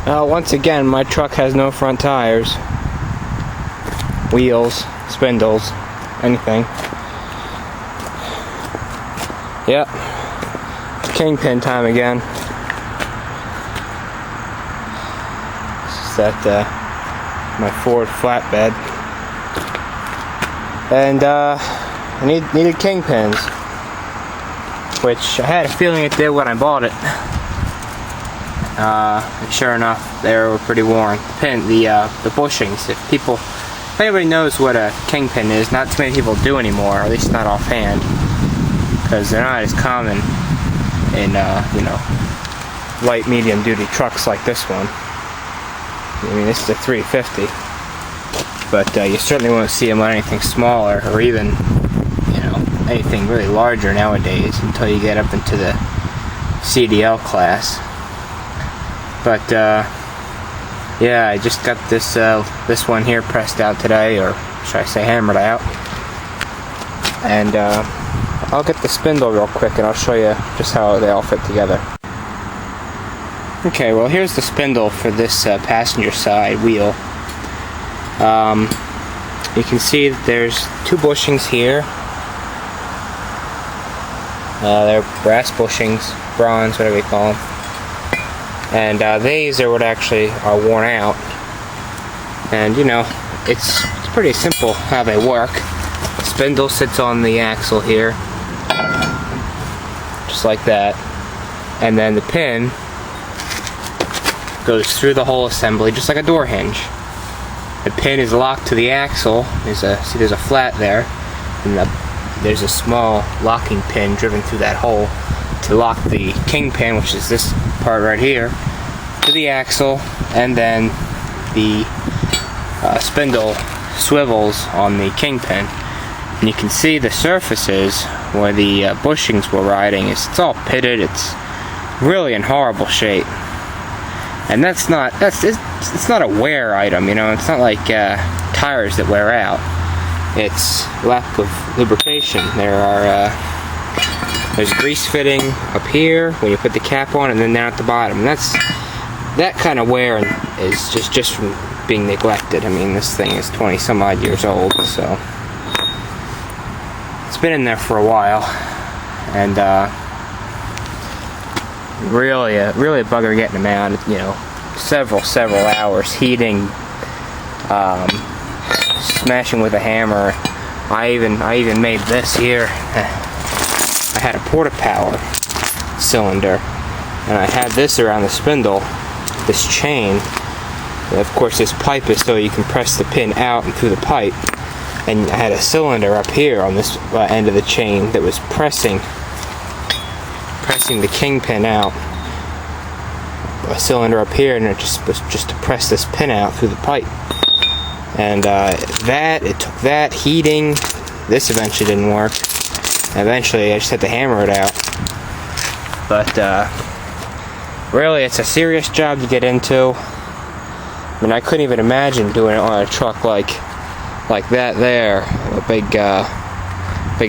Once again, my truck has no front tires, wheels, spindles, anything. Yep, kingpin time again. This is at my Ford flatbed, and I needed kingpins, which I had a feeling it did when I bought it. And sure enough, they were pretty worn. The bushings. If anybody knows what a kingpin is, not too many people do anymore, or at least not offhand, because they're not as common in light medium duty trucks like this one. I mean, this is a 350, but you certainly won't see them on anything smaller, or even anything really larger nowadays, until you get up into the CDL class. But yeah, I just got this one here pressed out today, or should I say hammered out. And I'll get the spindle real quick and I'll show you just how they all fit together. Okay, well here's the spindle for this passenger side wheel. You can see that there's two bushings here. They're brass bushings, bronze, whatever you call them. And these are what actually are worn out. And it's pretty simple how they work. The spindle sits on the axle here, just like that. And then the pin goes through the whole assembly, just like a door hinge. The pin is locked to the axle. See, there's a flat there, and there's a small locking pin driven through that hole to lock the kingpin, which is this part right here, to the axle, and then the spindle swivels on the kingpin. And you can see the surfaces where the bushings were riding. It's all pitted. It's really in horrible shape. And it's not a wear item, It's not like tires that wear out. It's lack of lubrication. There's grease fitting up here when you put the cap on, and then down at the bottom. And that kind of wear is just from being neglected. I mean, this thing is 20 some odd years old, so it's been in there for a while, and really a bugger getting them out. Several hours heating, smashing with a hammer. I even made this here. I had a Porta-Power cylinder, and I had this around the spindle, this chain. And of course, this pipe is so you can press the pin out and through the pipe. And I had a cylinder up here on this end of the chain that was pressing the kingpin out. A cylinder up here, and it was just to press this pin out through the pipe. And it took that heating. This eventually didn't work. Eventually I just had to hammer it out. But really, it's a serious job to get into. I mean, I couldn't even imagine doing it on a truck like that there, a big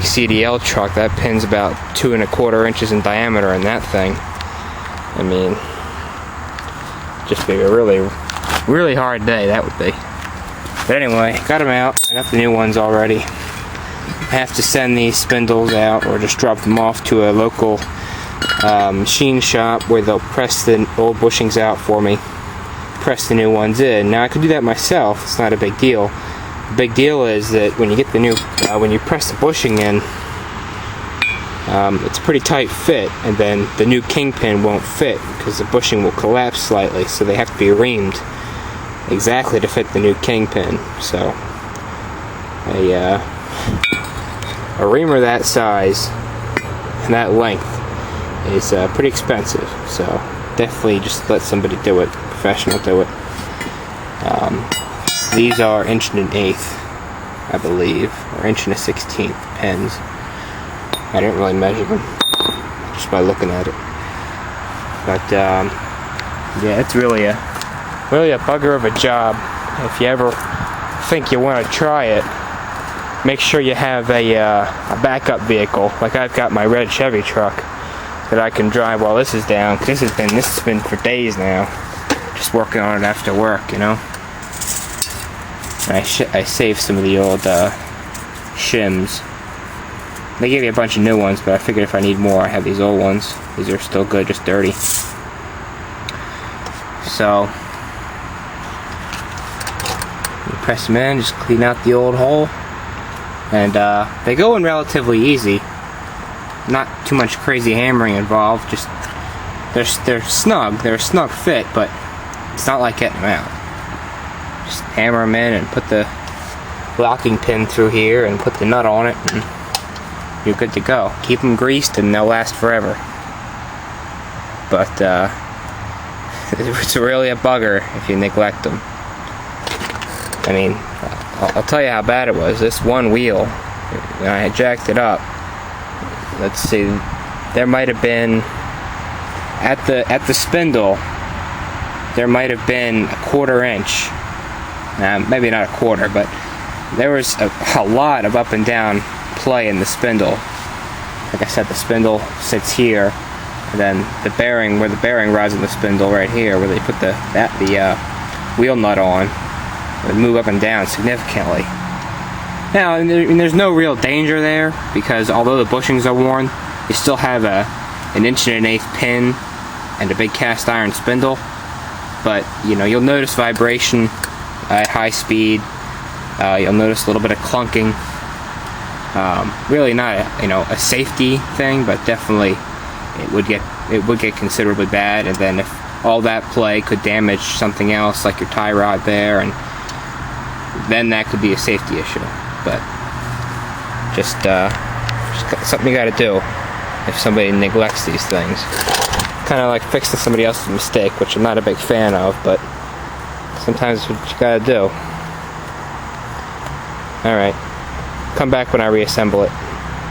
CDL truck. That pin's about 2 1/4 inches in diameter in that thing. I mean, just be a really hard day, that would be. But anyway, got them out. I got the new ones already. I have to send these spindles out, or just drop them off to a local machine shop where they'll press the old bushings out for me, press the new ones in. Now I could do that myself. It's not a big deal. The big deal is that when you get the new, when you press the bushing in, it's a pretty tight fit, and then the new kingpin won't fit because the bushing will collapse slightly, so they have to be reamed exactly to fit the new kingpin. So a reamer that size and that length is pretty expensive, so definitely just let somebody do it, professional do it. These are 1 1/8", I believe, or 1 16" pins. I didn't really measure them, just by looking at it. But yeah, it's really a bugger of a job. If you ever think you want to try it, make sure you have a backup vehicle. Like I've got my red Chevy truck. that I can drive while this is down. 'Cause this has been for days now. Just working on it after work, you know. And I saved some of the old shims. They gave me a bunch of new ones, but I figured if I need more, I have these old ones. These are still good, just dirty. So, you press them in, just clean out the old hole. And they go in relatively easy. Not too much crazy hammering involved, just they're snug. They're a snug fit, but it's not like getting them out. Just hammer them in and put the locking pin through here and put the nut on it, and you're good to go. Keep them greased and they'll last forever. But it's really a bugger if you neglect them. I mean, I'll tell you how bad it was. This one wheel, when I had jacked it up, let's see, there might have been at the spindle, there might have been a 1/4 inch, maybe not a quarter, but there was a lot of up and down play in the spindle. Like I said, the spindle sits here, and then the bearing, where the bearing rides in the spindle right here, where they put the wheel nut on, would move up and down significantly. Now, there's no real danger there, because although the bushings are worn, you still have an 1.1/8 pin and a big cast iron spindle. But you know, you'll notice vibration at high speed. You'll notice a little bit of clunking. Really not a safety thing, but definitely it would get considerably bad. And then if all that play could damage something else, like your tie rod there, and then that could be a safety issue. But just something you got to do if somebody neglects these things. Kind of like fixing somebody else's mistake, which I'm not a big fan of, but sometimes it's what you got to do. Alright, come back when I reassemble it.